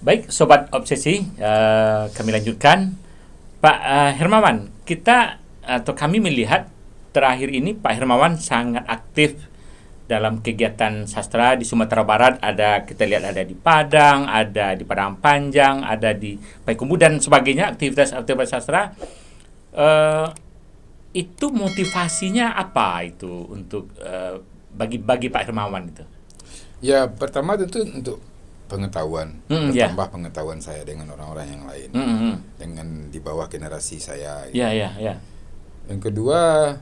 Baik, Sobat Obsesi, kami lanjutkan. Pak Hermawan, kami melihat terakhir ini Pak Hermawan sangat aktif dalam kegiatan sastra di Sumatera Barat. Kita lihat ada di Padang, ada di Padang Panjang, ada di Payakumbuh dan sebagainya, aktivitas sastra. Itu motivasinya apa itu untuk bagi Pak Hermawan itu? Ya, pertama tentu untuk pengetahuan, bertambah pengetahuan saya dengan orang-orang yang lain, dengan di bawah generasi saya. Gitu. Ya. Yang kedua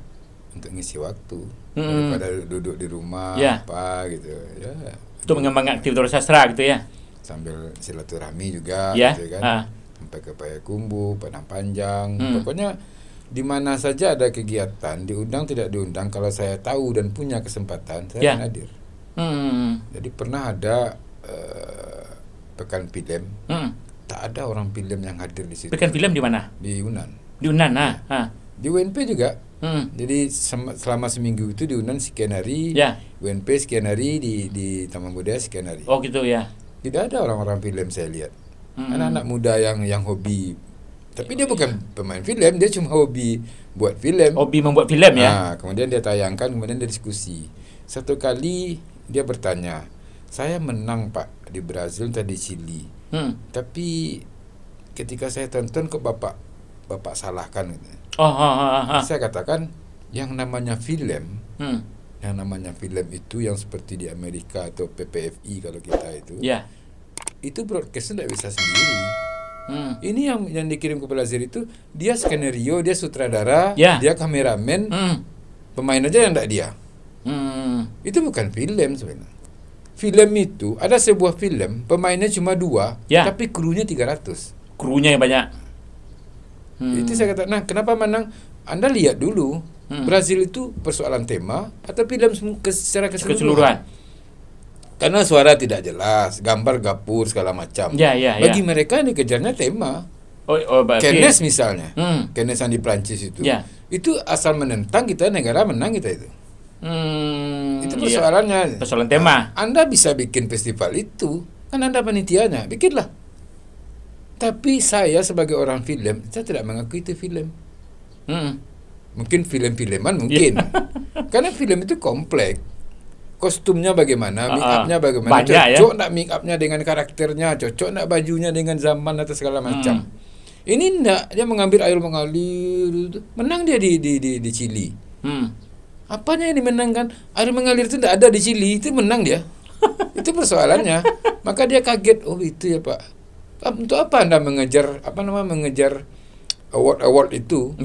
untuk ngisi waktu daripada duduk di rumah apa gitu. Ya. Untuk mengembangkan aktivitas sastra gitu ya. Sambil silaturahmi juga, gitu kan. Sampai ke Payakumbuh, Padang Panjang, pokoknya di mana saja ada kegiatan, diundang tidak diundang, kalau saya tahu dan punya kesempatan, saya akan hadir. Jadi pernah ada pekan film, tak ada orang film yang hadir di situ. Pekan film di mana? Di Yunan. Di Yunan, Di UNP juga. Jadi selama seminggu itu di Yunan sekian hari, UNP sekian hari, di Taman Budaya sekian hari. Oh gitu ya. Tidak ada orang-orang film saya lihat. Anak-anak muda yang hobi, tapi dia bukan pemain film, dia cuma hobi buat film. Hobi membuat film ya. Kemudian dia tayangkan, kemudian dia diskusi. Satu kali dia bertanya, saya menang Pak di Brazil tadi Chili, tapi ketika saya tonton kok bapak salahkan gitu. Saya katakan yang namanya film, itu yang seperti di Amerika atau PPFI kalau kita itu broadcast tidak bisa sendiri. Ini yang dikirim ke Brazil itu dia skenario, dia sutradara, dia kameramen, pemain aja yang tidak dia. Itu bukan film sebenarnya. Film itu ada sebuah film pemainnya cuma 2, tapi krunya 300. Krunya yang banyak. Itu saya kata, nah kenapa menang? Anda lihat dulu, Brazil itu persoalan tema atau film secara keseluruhan. Karena suara tidak jelas, gambar gapur segala macam. Bagi mereka yang dikejarnya tema. Keynes misalnya, Keynes yang di Prancis itu asal menentang kita, negara menang kita itu. Itu persoalannya. Persoalan tema. Anda bisa bikin festival itu, kan Anda panitianya, bikinlah. Tapi saya sebagai orang film, saya tidak mengakui itu film. Mungkin film-filman mungkin. Karena film itu kompleks. Kostumnya bagaimana, make upnya bagaimana, cocok nak make upnya dengan karakternya, cocok nak bajunya dengan zaman atau segala macam. Ini enggak, dia mengambil air mengalir, menang dia di Chili. Apanya yang dimenangkan? Air mengalir itu tidak ada di Chili, itu menang dia. Itu persoalannya. Maka dia kaget, oh itu ya Pak. Untuk apa Anda mengejar award itu?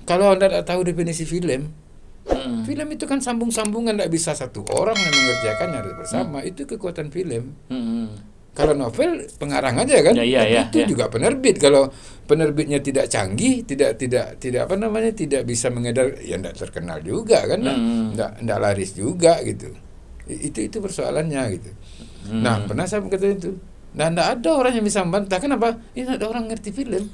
Kalau Anda tidak tahu definisi film, film itu kan sambung-sambungan, tidak bisa satu orang yang mengerjakannya, harus bersama. Itu kekuatan film. Kalau novel pengarang aja kan, itu juga penerbit. Kalau penerbitnya tidak canggih, tidak bisa mengedar, ya tidak terkenal juga kan, tidak laris juga gitu. Itu persoalannya gitu. Nah pernah saya berkata itu. Nah, tidak ada orang yang bisa membantah. Kenapa? Ini ada orang ngerti film.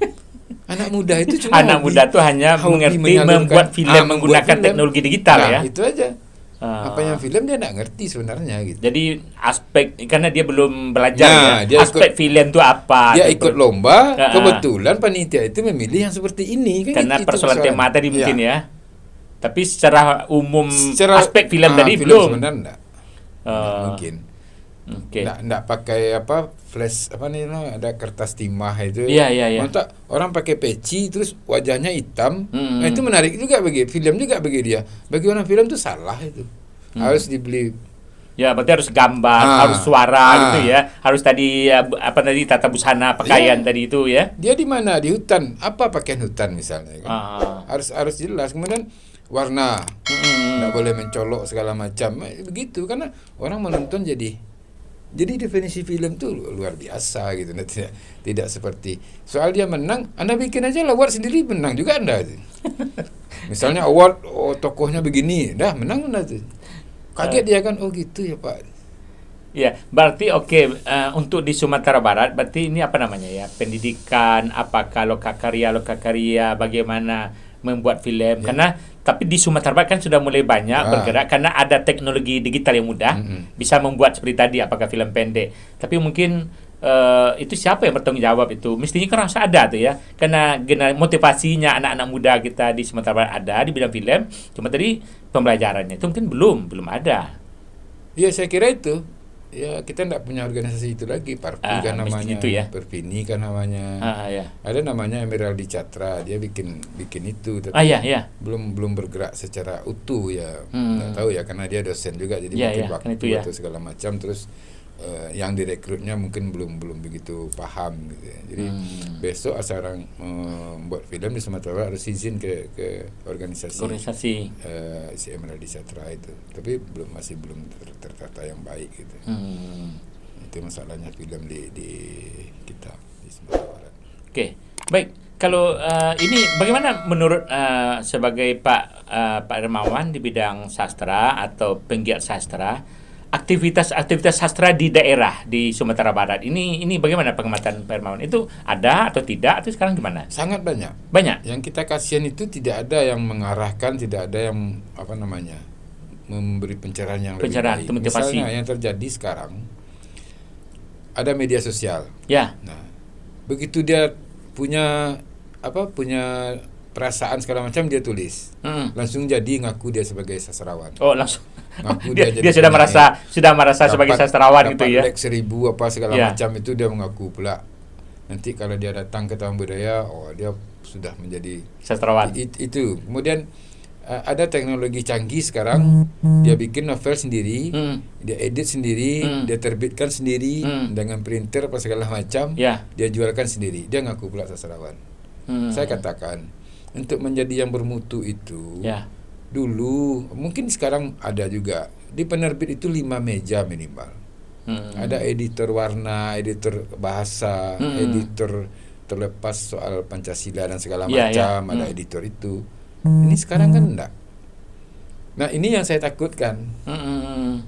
Anak muda itu cuma muda itu hanya mengerti membuat film menggunakan teknologi digital ya. Itu aja. Apa yang film dia tidak ngerti sebenarnya gitu. Jadi aspek, karena dia belum belajar aspek film itu apa. Dia ikut lomba, kebetulan panitia itu memilih yang seperti ini kan. Karena persoalan tema tadi mungkin ya. Tapi secara umum aspek film tadi belum. Sebenarnya enggak. Mungkin. Nggak pakai flash ada kertas timah itu. Mantap, orang pakai peci terus wajahnya hitam. Nah, itu menarik juga bagi film juga bagi dia. Bagi orang film itu salah itu. Harus dibeli. Ya, berarti harus gambar, harus suara gitu ya. Harus tadi tata busana pakaian tadi itu ya. Dia di mana? Di hutan. Apa pakaian hutan misalnya kan? Harus jelas. Kemudian warna. Nggak boleh mencolok segala macam. Begitu karena orang menonton jadi definisi film tuh luar biasa gitu. Tidak seperti soal dia menang, Anda bikin aja award sendiri, menang juga Anda. Misalnya award tokohnya begini, dah menang Anda tuh. Kaget dia kan, oh gitu ya Pak. Ya, berarti untuk di Sumatera Barat berarti ini apa namanya ya? Pendidikan, apakah lokakarya bagaimana membuat film karena tapi di Sumatera Barat kan sudah mulai banyak bergerak karena ada teknologi digital yang mudah bisa membuat seperti tadi apakah film pendek, tapi mungkin itu siapa yang bertanggung jawab itu? Mestinya kan harus ada tuh ya, karena motivasinya anak-anak muda kita di Sumatera Barat ada di bidang film, cuma tadi pembelajarannya itu mungkin belum ada. Iya, saya kira itu. Ya, kita tidak punya organisasi itu lagi. Parpi kan namanya, itu ya. Perpini kan namanya. Ya. Ada namanya Emeraldi Catra, dia bikin itu, tapi belum bergerak secara utuh ya. Nggak tahu ya, karena dia dosen juga, jadi mungkin waktu atau segala macam. Terus yang direkrutnya mungkin belum begitu paham gitu ya. Jadi besok asal orang membuat film di Sumatera Barat harus izin ke organisasi si Emeraldi Catra itu. Tapi masih belum tertata yang baik gitu. Itu masalahnya film di kita di Sumatera Barat. Oke, baik. Kalau ini bagaimana menurut sebagai Pak Hermawan di bidang sastra atau penggiat sastra, aktivitas sastra di daerah di Sumatera Barat ini bagaimana pengamatan Pak Hermawan? Itu ada atau tidak atau sekarang gimana? Sangat banyak. Yang kita kasihan itu tidak ada yang mengarahkan, tidak ada yang memberi pencerahan yang lebih baik. Misalnya yang terjadi sekarang ada media sosial. Ya. Nah, begitu dia punya perasaan segala macam, dia tulis. Langsung jadi ngaku dia sebagai sastrawan. Oh, langsung. Ngaku dia sudah merasa sebagai sastrawan gitu ya. Dapat 1.000 apa segala macam, itu dia mengaku pula. Nanti kalau dia datang ke Taman Budaya, dia sudah menjadi sastrawan. Itu. Kemudian ada teknologi canggih sekarang, dia bikin novel sendiri, dia edit sendiri, dia terbitkan sendiri dengan printer apa segala macam, dia jualkan sendiri, dia ngaku pula sastrawan. Saya katakan, untuk menjadi yang bermutu itu, dulu mungkin sekarang ada juga di penerbit itu 5 meja minimal. Ada editor warna, editor bahasa, editor terlepas soal Pancasila dan segala macam, ada editor itu. Ini sekarang kan enggak. Nah, ini yang saya takutkan.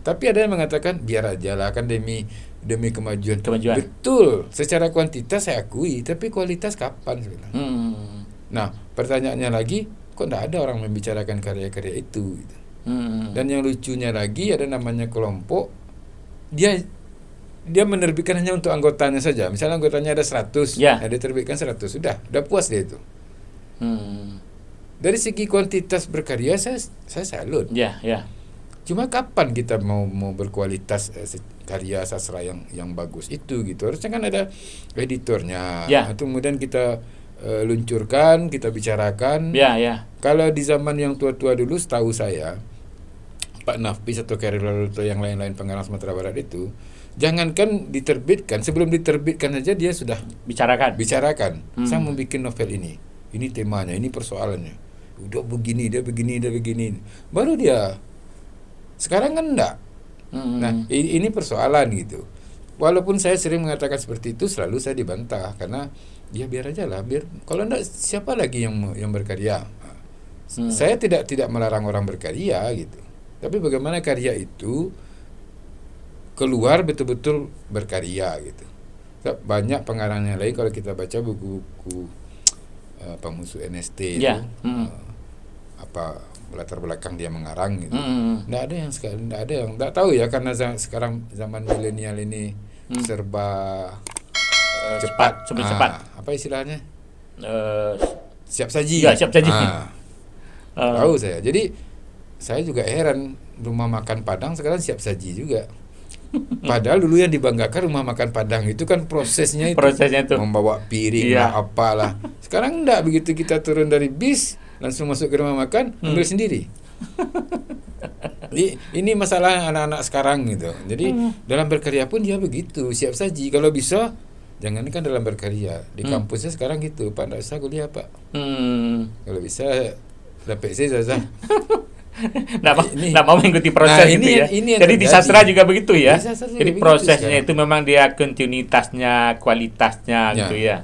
Tapi ada yang mengatakan biar aja lah, kan demi kemajuan. Betul, secara kuantitas saya akui, tapi kualitas kapan sebenarnya? Nah, pertanyaannya lagi, kok enggak ada orang membicarakan karya-karya itu gitu. Dan yang lucunya lagi, ada namanya kelompok, dia menerbitkan hanya untuk anggotanya saja. Misalnya anggotanya ada 100, dia terbitkan 100, sudah puas dia itu. Dari segi kuantitas berkarya saya salut. Cuma kapan kita mau berkualitas karya sastra yang bagus itu gitu. Harusnya kan ada editornya. Atau kemudian kita luncurkan, kita bicarakan. Kalau di zaman yang tua-tua dulu, setahu saya Pak Nafis atau Kairul atau yang lain-lain pengarang Sumatera Barat itu, jangankan diterbitkan, sebelum diterbitkan saja dia sudah bicarakan. Saya mau bikin novel ini temanya, ini persoalannya, udah begini, dia begini, baru dia. Sekarang kan enggak. Nah, ini persoalan gitu. Walaupun saya sering mengatakan seperti itu, selalu saya dibantah karena ya biar aja lah, biar kalau enggak siapa lagi yang berkarya. Saya tidak melarang orang berkarya gitu. Tapi bagaimana karya itu keluar betul-betul berkarya gitu. Banyak pengarangnya lain, kalau kita baca buku-buku Pemusuh NST itu, apa latar belakang dia mengarang gitu. Nggak ada yang nggak tahu ya, karena sekarang zaman milenial ini serba cepat. Apa istilahnya? Siap saji. Siap saji. Tahu saya. Jadi saya juga heran, rumah makan Padang sekarang siap saji juga. Padahal dulu yang dibanggakan rumah makan Padang itu kan prosesnya itu. Membawa piring lah, apalah. Sekarang enggak, begitu kita turun dari bis langsung masuk ke rumah makan, ambil sendiri. Ini masalah anak-anak sekarang gitu. Jadi dalam berkarya pun dia begitu, siap saji. Kalau bisa, jangankan dalam berkarya, di kampusnya sekarang gitu, Pak nggak usah kuliah Pak. Kalau bisa dapat saja. Nggak mau mengikuti proses gitu ya. Jadi di sastra juga begitu ya. Jadi prosesnya itu memang dia kontinuitasnya, kualitasnya gitu ya.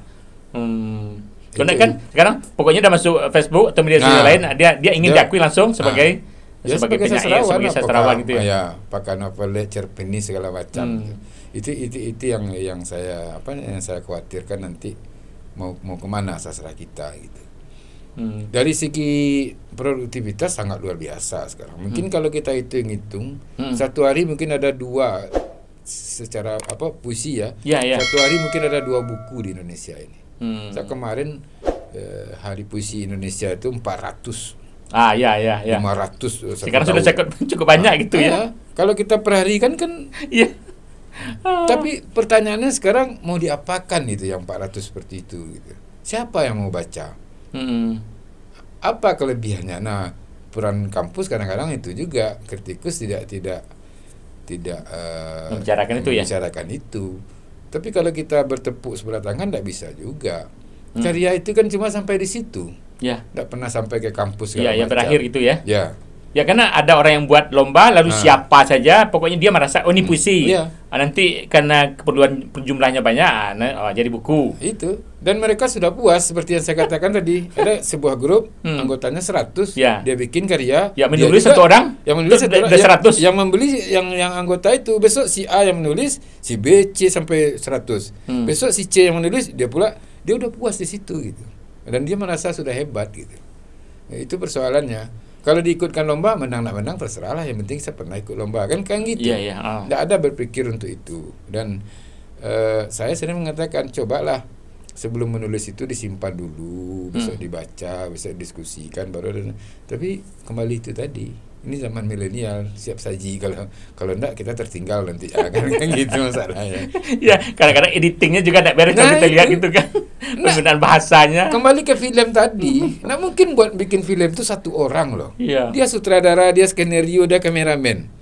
Karena kan sekarang pokoknya udah masuk Facebook atau media sosial lain, dia ingin diakui langsung sebagai penyair, sebagai sastrawan gitu ya. Pakai novel, cerpen segala macam. Itu yang saya khawatirkan nanti mau kemana sastra kita gitu. Dari segi produktivitas sangat luar biasa sekarang. Mungkin kalau kita hitung-hitung, satu hari mungkin ada 2 secara puisi ya. Ya. Satu hari mungkin ada 2 buku di Indonesia ini. Saya kemarin Hari Puisi Indonesia itu 400. Ya. 500. Sekarang sudah cukup banyak gitu ya. Kalau kita perharikan kan. Iya. Tapi pertanyaannya sekarang mau diapakan itu yang 400 seperti itu gitu. Siapa yang mau baca? Apa kelebihannya? Nah, peran kampus kadang-kadang itu juga kritikus tidak membicarakan itu. Tapi kalau kita bertepuk sebelah tangan tidak bisa juga. Karya itu kan cuma sampai di situ. Ya. Tidak pernah sampai ke kampus. Ya, berakhir itu ya. Ya, karena ada orang yang buat lomba lalu siapa saja pokoknya dia merasa ini puisi. Nanti karena keperluan jumlahnya banyak jadi buku. Itu. Dan mereka sudah puas seperti yang saya katakan tadi. Ada sebuah grup anggotanya 100, dia bikin karya. Ya, menulis satu orang. Yang menulis satu orang, 100. Yang membeli yang anggota itu besok si A yang menulis, si B, C sampai 100. Besok si C yang menulis, dia udah puas di situ gitu. Dan dia merasa sudah hebat gitu. Ya, itu persoalannya. Kalau diikutkan lomba, menang tak menang terserah lah. Yang penting saya pernah ikut lomba kan gitu. Tidak ada berpikir untuk itu. Dan saya sering mengatakan cobalah sebelum menulis itu disimpan dulu, besok dibaca, besok diskusikan baru. Tapi kembali itu tadi. Ini zaman milenial, siap saji. Kalau enggak kita tertinggal nanti kan gitu masalahnya. Ya, kadang-kadang editingnya juga tidak beres kalau kita lihat gitu kan. Penggunaan bahasanya. Kembali ke film tadi. Nah, mungkin buat bikin film itu 1 orang loh. Iya. Dia sutradara, dia skenario, dia kameramen.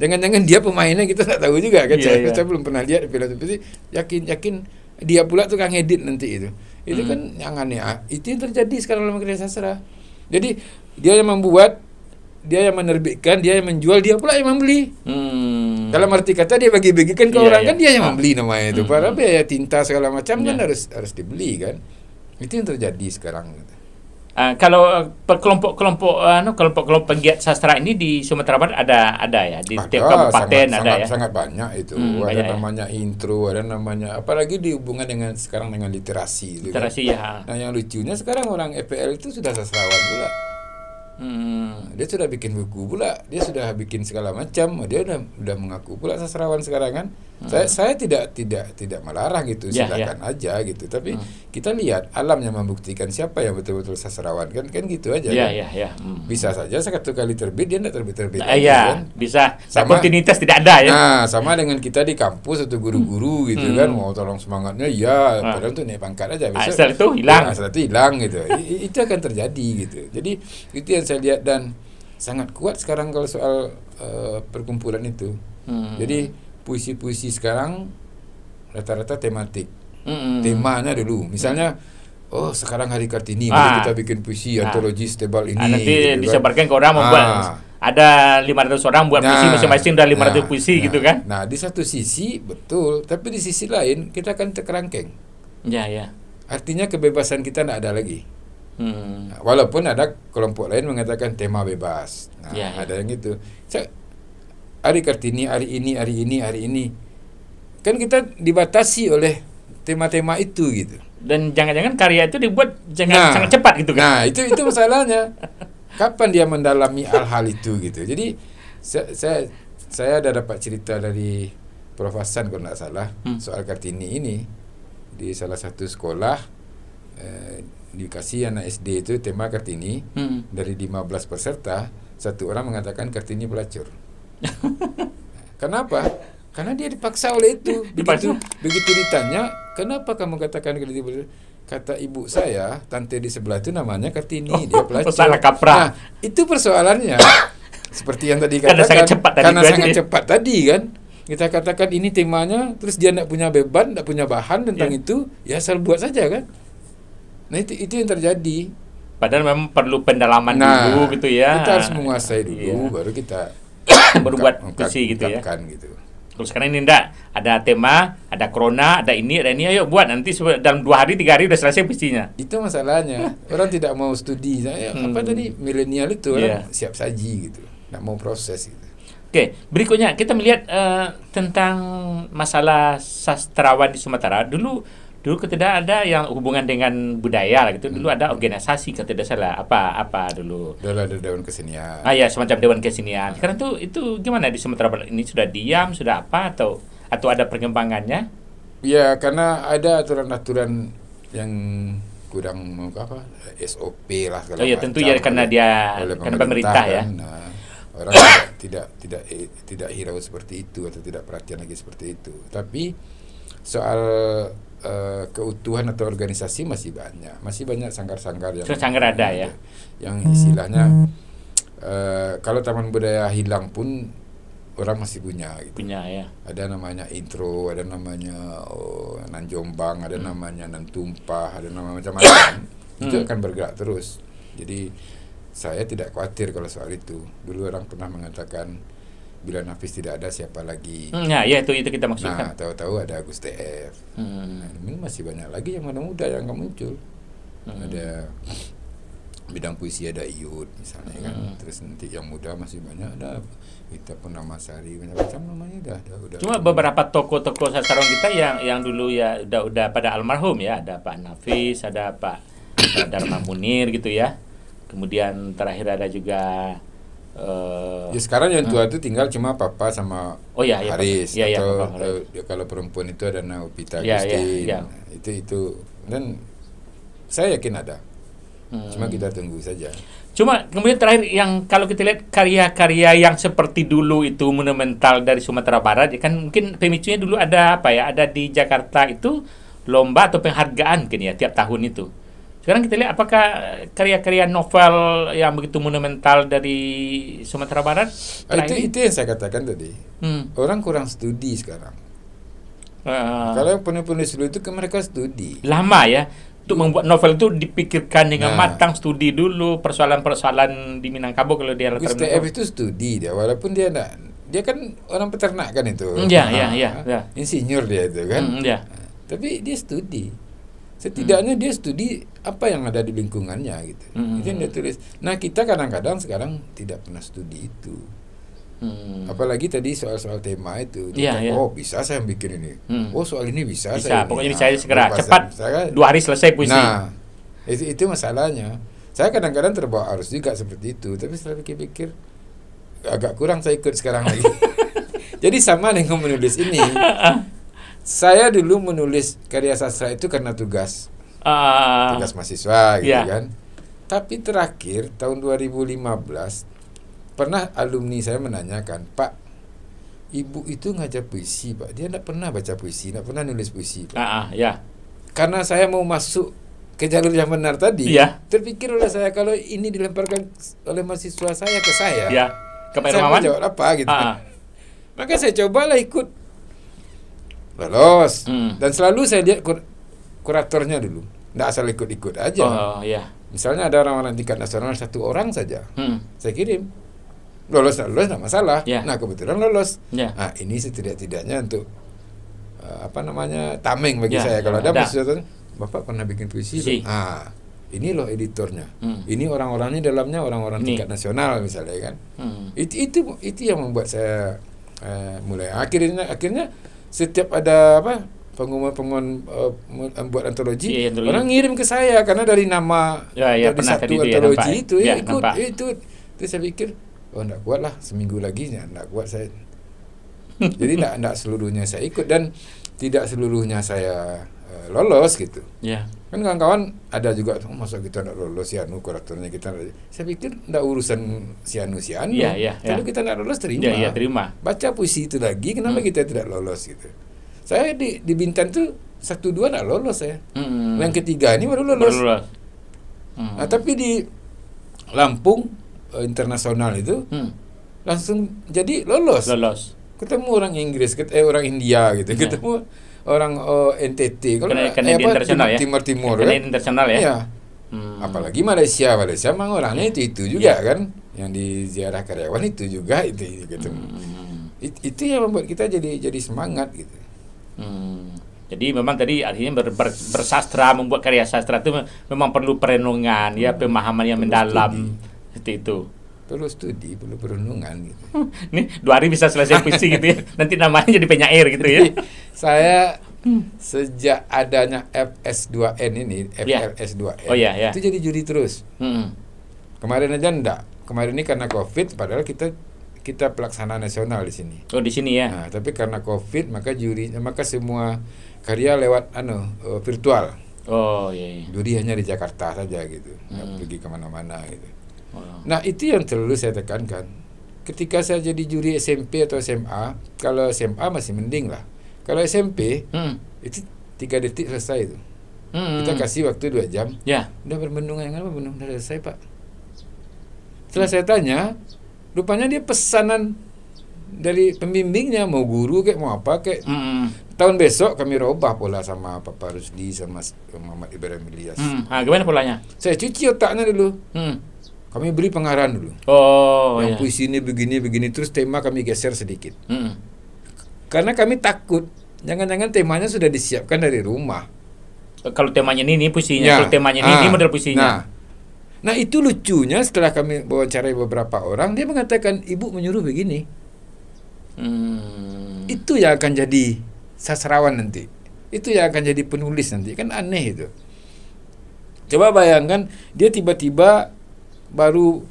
Jangan-jangan dia pemainnya kita tak tahu juga kan. Saya belum pernah lihat film itu. Yakin dia pula tukang edit nanti itu. Itu kan yang aneh. Itu yang terjadi sekarang dalam karya sastra. Jadi dia yang membuat, dia yang menerbitkan, dia yang menjual, dia pula yang membeli. Dalam arti kata dia bagi-bagikan ke orang kan dia yang membeli namanya itu. Padahal biaya tinta segala macam kan harus dibeli kan. Itu yang terjadi sekarang. Kalau kelompok pegiat sastra ini di Sumatera Barat ada ya di tiap kabupaten sangat banyak itu. Ada namanya intro, ada namanya apalagi dihubungkan dengan sekarang dengan literasi itu. Literasi kan? Nah, yang lucunya sekarang orang FPL itu sudah sastrawan pula. Dia sudah bikin buku pula, dia sudah bikin segala macam, dia udah mengaku pula sastrawan sekarang kan. Saya tidak melarang gitu, silakan aja gitu. Tapi kita lihat alam yang membuktikan siapa yang betul-betul sastrawan kan gitu aja. Bisa saja satu kali terbit dia tidak terbit kan? Bisa. Sama kontinuitas tidak ada ya. Nah, sama dengan kita di kampus atau guru-guru gitu kan, mau tolong semangatnya padahal tuh naik pangkat aja. Asal itu hilang gitu. Itu akan terjadi gitu. Jadi itu yang saya lihat dan sangat kuat sekarang kalau soal perkumpulan itu. Jadi puisi-puisi sekarang rata-rata tematik. Temanya dulu. Misalnya sekarang Hari Kartini, mari kita bikin puisi antologi setebal ini. Nanti gitu disebarkan ke orang membuat ada 500 orang buat puisi masing-masing dan 500 puisi gitu kan. Nah, di satu sisi betul, tapi di sisi lain kita akan terkerangkeng. Artinya kebebasan kita tidak ada lagi. Walaupun ada kelompok lain mengatakan tema bebas. Ada yang gitu. Hari Kartini, hari ini. Kan kita dibatasi oleh tema-tema itu gitu. Dan jangan-jangan karya itu dibuat sangat cepat gitu kan. Nah, itu masalahnya. Kapan dia mendalami hal-hal itu gitu. Jadi saya ada dapat cerita dari Prof. Hasan kalau tidak salah soal Kartini ini di salah satu sekolah dikasih anak SD itu tema Kartini. Dari 15 peserta, 1 orang mengatakan Kartini pelacur. Kenapa? Karena dia dipaksa oleh itu. Begitu ditanya, kenapa kamu katakan Kartini pelacur? Kata ibu saya, tante di sebelah itu namanya Kartini, dia pelacur. Nah, itu persoalannya. Seperti yang tadi katakan, karena sangat cepat tadi kan. Kita katakan ini temanya, terus dia tidak punya beban, tidak punya bahan tentang itu, ya asal buat saja kan. Nah, itu yang terjadi. Padahal memang perlu pendalaman dulu gitu ya. Kita harus menguasai dulu, baru kita buat puisi gitu ya. Gitu. Kalau sekarang ini enggak, ada tema, ada corona, ada ini, ayo buat nanti dalam 2 hari 3 hari udah selesai puisinya. Itu masalahnya. Orang tidak mau studi. Apa tadi milenial itu orang siap saji gitu. Tidak mau proses gitu. Oke, berikutnya kita melihat tentang masalah sastrawan di Sumatera. Dulu Dulu tidak ada yang hubungan dengan budaya lah gitu. Dulu ada organisasi kalau tidak salah. Apa dulu? Dulu ada Dewan Kesenian. Ya, semacam Dewan Kesenian. Sekarang itu gimana di Sumatera Barat ini, sudah diam, sudah apa atau ada perkembangannya? Ya, karena ada aturan-aturan yang kurang SOP lah kalau tentu ya karena karena pemerintah ya. Nah, orang tidak hirau seperti itu atau tidak perhatian lagi seperti itu. Tapi soal keutuhan atau organisasi masih banyak sanggar-sanggar yang ada ya. Yang istilahnya kalau taman budaya hilang pun orang masih punya gitu. Punya ya. Ada namanya Intro, ada namanya Nan Jombang, ada namanya Nan Tumpah, ada nama macam-macam. Itu akan bergerak terus. Jadi saya tidak khawatir kalau soal itu. Dulu orang pernah mengatakan bila Nafis tidak ada siapa lagi. Ya itu kita maksudkan. Nah, tahu-tahu ada Agus TF. Nah, ini masih banyak lagi yang muda yang akan muncul. Ada bidang puisi, ada Iyut misalnya kan. Terus nanti yang muda masih banyak, ada kita Purnamasari, macam-macam namanya udah. Cuma beberapa tokoh-tokoh sastrawan kita yang dulu ya udah pada almarhum ya, ada Pak Nafis, ada Pak Dharma Munir gitu ya. Kemudian terakhir ada juga ya sekarang yang tua itu tinggal cuma Papa sama Haris. Atau kalau perempuan itu ada Naupita Agustin. Itu dan saya yakin ada. Cuma kita tunggu saja. Cuma kemudian terakhir yang kalau kita lihat karya-karya yang seperti dulu itu monumental dari Sumatera Barat, ya kan mungkin pemicunya dulu ada ada di Jakarta itu lomba atau penghargaan mungkin ya tiap tahun itu. Sekarang kita lihat apakah karya-karya novel yang begitu monumental dari Sumatera Barat? Itu yang saya katakan tadi. Orang kurang studi sekarang. Kalau yang penulis dulu itu mereka studi. Lama ya. Untuk membuat novel itu dipikirkan dengan matang, studi dulu persoalan-persoalan di Minangkabau kalau dia latar belakang. itu studi dia, walaupun dia kan orang peternak kan itu. Iya. Insinyur dia itu kan. Tapi dia studi. Setidaknya dia studi apa yang ada di lingkungannya gitu. Itu yang dia tulis. Nah, kita kadang-kadang sekarang tidak pernah studi itu. Apalagi tadi soal tema itu. Oh, bisa saya bikin ini. Oh, soal ini bisa saya. Pokoknya bisa segera cepat. 2 hari selesai puisi. Nah, itu masalahnya. Saya kadang-kadang terbawa arus juga seperti itu, tapi setelah pikir-pikir agak kurang saya ikut sekarang lagi. Jadi sama dengan menulis ini. Saya dulu menulis karya sastra itu karena tugas mahasiswa gitu kan. Tapi terakhir tahun 2015 pernah alumni saya menanyakan, Pak, Ibu itu ngajar puisi, Pak. Dia tidak pernah baca puisi, tidak pernah nulis puisi, Pak. Karena saya mau masuk ke jalur yang benar tadi, terpikir oleh saya kalau ini dilemparkan oleh mahasiswa saya ke saya, ke Pak saya mau jawab apa gitu. Maka saya cobalah ikut, lolos. Dan selalu saya lihat kuratornya dulu, tidak asal ikut-ikut aja. Misalnya ada orang-orang tingkat nasional 1 orang saja, saya kirim. Lolos tidak masalah. Nah, kebetulan lolos. Nah, ini setidak-tidaknya untuk tameng bagi saya. Kalau ada mahasiswa, Bapak pernah bikin puisi? Ini loh editornya. Ini orang-orangnya dalamnya orang-orang tingkat nasional misalnya kan. Itu yang membuat saya mulai akhirnya setiap ada pengumuman buat antologi, orang ngirim ke saya karena dari nama dari satu antologi itu ikut itu saya pikir enggak kuat lah, seminggu lagi enggak kuat saya. Jadi enggak seluruhnya saya ikut dan tidak seluruhnya saya lolos gitu. Kan kawan-kawan ada juga masa kita enggak lolos kuratornya kita. Saya pikir enggak urusan si anu. Kalau kita enggak lolos terima. Baca puisi itu lagi, kenapa kita tidak lolos gitu. Saya di Bintan tuh 1-2 enggak lolos saya. Yang ketiga ini baru lolos. Nah, tapi di Lampung internasional itu langsung jadi lolos. Ketemu orang Inggris, orang India gitu, ketemu orang NTT, kalau Timur kan? Internasional ya. Apalagi Malaysia memang orangnya itu juga kan, yang di ziarah karyawan itu juga itu gitu. Itu yang membuat kita jadi semangat gitu. Jadi memang tadi artinya bersastra, membuat karya sastra itu memang perlu perenungan, pemahaman yang mendalam. Seperti itu. Perlu studi, perlu perenungan gitu. Nih 2 hari bisa selesai puisi gitu ya. Nanti namanya jadi penyair gitu ya. Saya Sejak adanya FS2N ini, FLS2N, itu jadi juri terus. Kemarin aja enggak. Kemarin ini karena COVID, padahal kita pelaksana nasional di sini. Oh, di sini ya. Nah, tapi karena COVID, maka semua karya lewat virtual. Oh, iya. Juri hanya di Jakarta saja gitu, nggak pergi kemana-mana gitu. Nah, itu yang selalu saya tekankan. Ketika saya jadi juri SMP atau SMA, kalau SMA masih mending lah. Kalau SMP, itu 3 detik selesai itu. Kita kasih waktu 2 jam. Ya. Udah berbendungan, yang apa berbendung? Udah selesai, Pak. Setelah saya tanya, rupanya dia pesanan dari pembimbingnya, mau guru kayak mau apa kayak. Tahun besok kami robah pola sama Papa Rusdi sama Muhammad Ibrahim Ilyas. Gimana polanya? Saya cuci otaknya dulu. Kami beri pengarahan dulu. Oh, yang puisi ini begini, terus tema kami geser sedikit. Karena kami takut, jangan-jangan temanya sudah disiapkan dari rumah. Kalau temanya ini puisinya, kalau temanya ini model puisinya. Nah itu lucunya setelah kami wawancarai beberapa orang, dia mengatakan ibu menyuruh begini. Itu yang akan jadi sastrawan nanti. Itu yang akan jadi penulis nanti. Kan aneh itu. Coba bayangkan dia tiba-tiba baru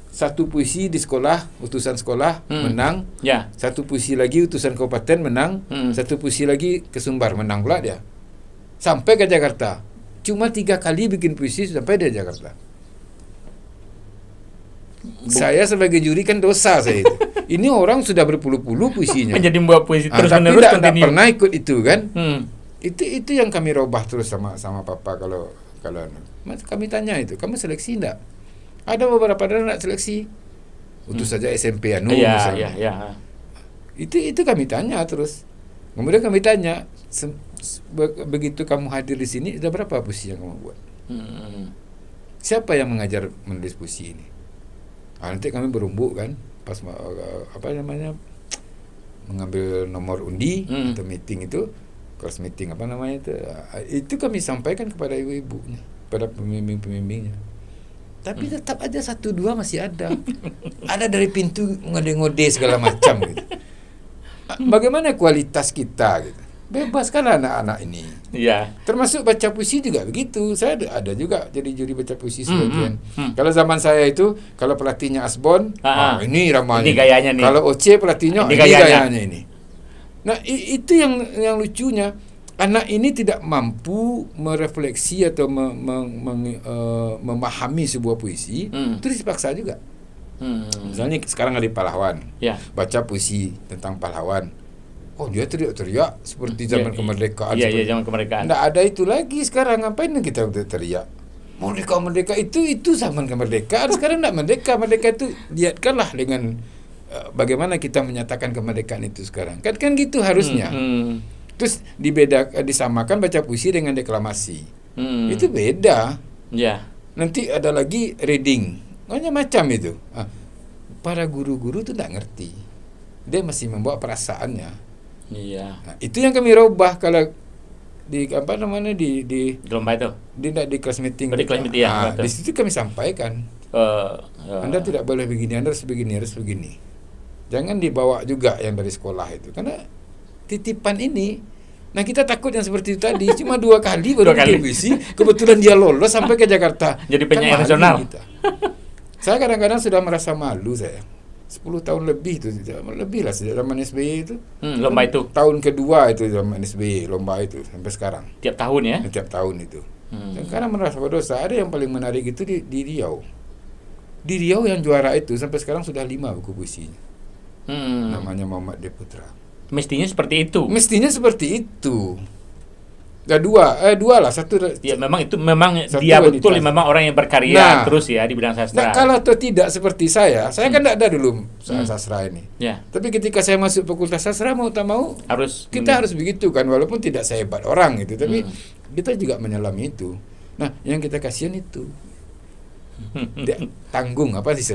satu puisi di sekolah, utusan sekolah menang. Satu puisi lagi utusan kabupaten menang. Satu puisi lagi ke Sumbar menang pula dia. Sampai ke Jakarta. Cuma 3 kali bikin puisi sampai di Jakarta. Saya sebagai juri kan dosa saya itu. Ini orang sudah berpuluh-puluh puisinya. Menjadi membuat puisi terus tapi tidak pernah ikut itu kan. Itu yang kami robah terus sama Papa kalau kami tanya itu, kamu seleksi enggak? Ada beberapa daerah enggak seleksi. Utus saja SMP misalnya. Itu kami tanya terus. Kemudian kami tanya, begitu kamu hadir di sini, ada berapa puisi yang kamu buat? Siapa yang mengajar menulis puisi ini? Nanti kami berumbu kan, pas mengambil nomor undi atau meeting itu, cross meeting itu kami sampaikan kepada ibu-ibunya, pada pembimbing-pembimbingnya. Tapi tetap aja 1-2 masih ada. Ada dari pintu ngode-ngode segala macam gitu. Bagaimana kualitas kita gitu? Bebaskanlah anak-anak ini. Termasuk baca puisi juga begitu. Saya ada juga jadi juri baca puisi sebagian. Kalau zaman saya itu, kalau pelatihnya Asbon, ini ramanya. Ini gayanya nih. Kalau Oce pelatihnya, ini gayanya ini. Nah, itu yang lucunya. Anak ini tidak mampu merefleksi atau memahami sebuah puisi, terus dipaksa juga. Misalnya sekarang ada pahlawan, baca puisi tentang pahlawan. Oh, dia teriak-teriak seperti zaman kemerdekaan. Zaman kemerdekaan. Nggak ada itu lagi sekarang. Ngapain kita teriak? Merdeka itu zaman kemerdekaan. Sekarang nggak merdeka. Merdeka itu lihatkanlah dengan bagaimana kita menyatakan kemerdekaan itu sekarang. Kan gitu harusnya. Terus disamakan baca puisi dengan deklamasi. Itu beda. Nanti ada lagi reading. Macam itu. Para guru-guru tuh nggak ngerti. Dia masih membawa perasaannya. Nah, itu yang kami robah kalau di lomba itu. Di kelas meeting. Di kelas meeting di situ kami sampaikan. Anda tidak boleh begini, Anda harus begini. Jangan dibawa juga yang dari sekolah itu. Karena titipan ini, nah kita takut yang seperti itu tadi. Cuma 2 kali baru puisi. Kebetulan dia lolos sampai ke Jakarta. Jadi penyanyi nasional. Saya kadang-kadang sudah merasa malu saya. 10 tahun lebih itu, lebih lah sejak zaman SBY itu. Lomba itu. Tahun kedua itu zaman SBY, lomba itu sampai sekarang. Tiap tahun ya? Tiap tahun itu. Karena merasa berdosa. Ada yang paling menarik itu di Riau. Di Riau yang juara itu sampai sekarang sudah 5 buku puisinya. Namanya Muhammad D. Putra. Mestinya seperti itu. Dua lah, satu. Ya memang dia betul memang orang yang berkarya terus ya di bidang sastra. Nah, kalau tidak seperti saya kan tidak ada dulu sastra ini. Tapi ketika saya masuk Fakultas Sastra mau tak mau kita harus begitu kan, walaupun tidak sehebat orang gitu, tapi kita juga menyelami itu. Nah, yang kita kasihan itu tanggung apa sih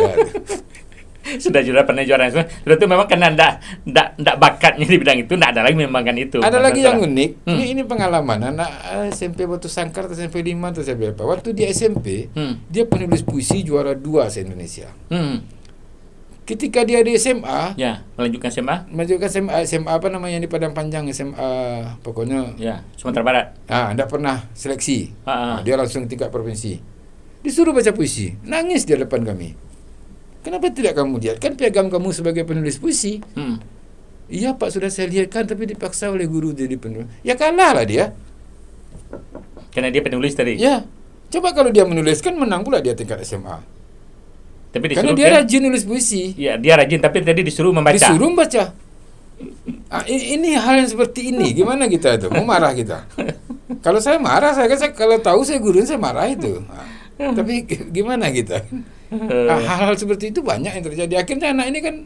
sudah pernah juara sudah itu memang karena ndak bakatnya di bidang itu, ndak ada lagi memang kan itu. Ada lagi yang unik. Ini pengalaman anak SMP Batu Sangkar atau SMP 5 atau SMP apa. Waktu dia SMP, dia penulis puisi juara 2 se-Indonesia. ketika dia di SMA, melanjutkan SMA apa namanya di Padang Panjang, SMA pokoknya. Sumatera Barat. Enggak pernah seleksi. Dia langsung tingkat provinsi. Disuruh baca puisi, nangis di depan kami. Kenapa tidak kamu lihat? Kan piagam kamu sebagai penulis puisi. Iya Pak, sudah saya lihatkan, tapi dipaksa oleh guru jadi penulis. Ya kalah lah dia. Karena dia penulis tadi. Ya, coba kalau dia menulis kan menang pula dia tingkat SMA. Tapi karena dia rajin nulis puisi. Iya, dia rajin, tapi tadi disuruh membaca. Disuruh membaca. Ini hal yang seperti ini, gimana kita itu? Mau marah kita? Kalau saya marah, kalau tahu saya guru, saya marah itu. Tapi gimana kita? Hal-hal seperti itu banyak yang terjadi. Akhirnya anak ini kan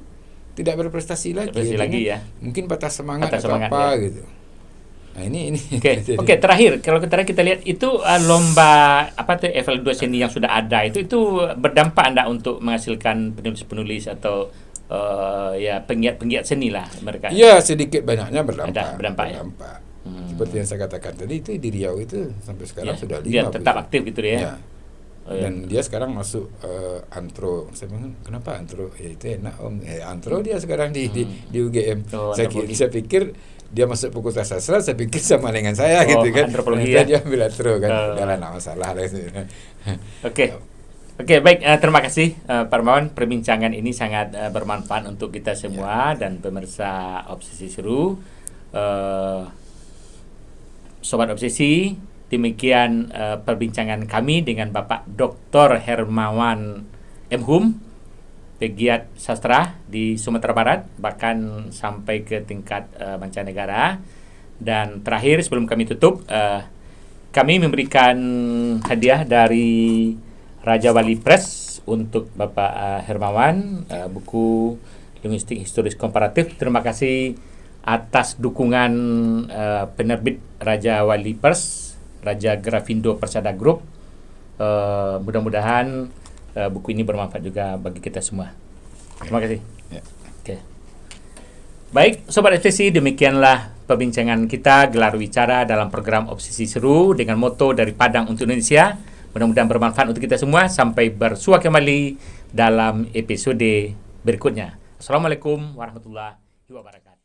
tidak berprestasi lagi. Ya. Mungkin patah semangat atau apa gitu. Nah, ini. Oke, terakhir kalau kita lihat itu lomba evaluasi seni yang sudah ada itu berdampak enggak untuk menghasilkan penulis-penulis atau penggiat seni lah mereka. Iya, sedikit banyaknya berdampak. Ya. Seperti yang saya katakan tadi, itu di Riau itu sampai sekarang sudah 5. Dia tetap aktif gitu ya. Dan dia sekarang masuk antro. Saya bilang, kenapa antro? Ya itu enak Om. Antro dia sekarang di UGM. Saya pikir dia masuk Fakultas Sastra, saya pikir sama dengan saya gitu kan. Antropologi dia ambil antro kan. Jangan masalah lah itu. Oke, baik. Terima kasih Pak Hermawan. Perbincangan ini sangat bermanfaat untuk kita semua dan pemirsa Obsesi Seru. Sobat Obsesi, demikian perbincangan kami dengan Bapak Dr. Hermawan M. Hum, pegiat sastra di Sumatera Barat, bahkan sampai ke tingkat mancanegara. Dan terakhir sebelum kami tutup, kami memberikan hadiah dari Raja Wali Press untuk Bapak Hermawan, buku Linguistik Historis Komparatif. Terima kasih atas dukungan penerbit Raja Wali Press, Raja Grafindo Persada Group. Mudah-mudahan buku ini bermanfaat juga bagi kita semua. Terima kasih. Oke. Baik, Sobat Obsesi, demikianlah perbincangan kita gelar wicara dalam program Obsesi Seru dengan moto dari Padang untuk Indonesia. Mudah-mudahan bermanfaat untuk kita semua. Sampai bersua kembali dalam episode berikutnya. Assalamualaikum warahmatullahi wabarakatuh.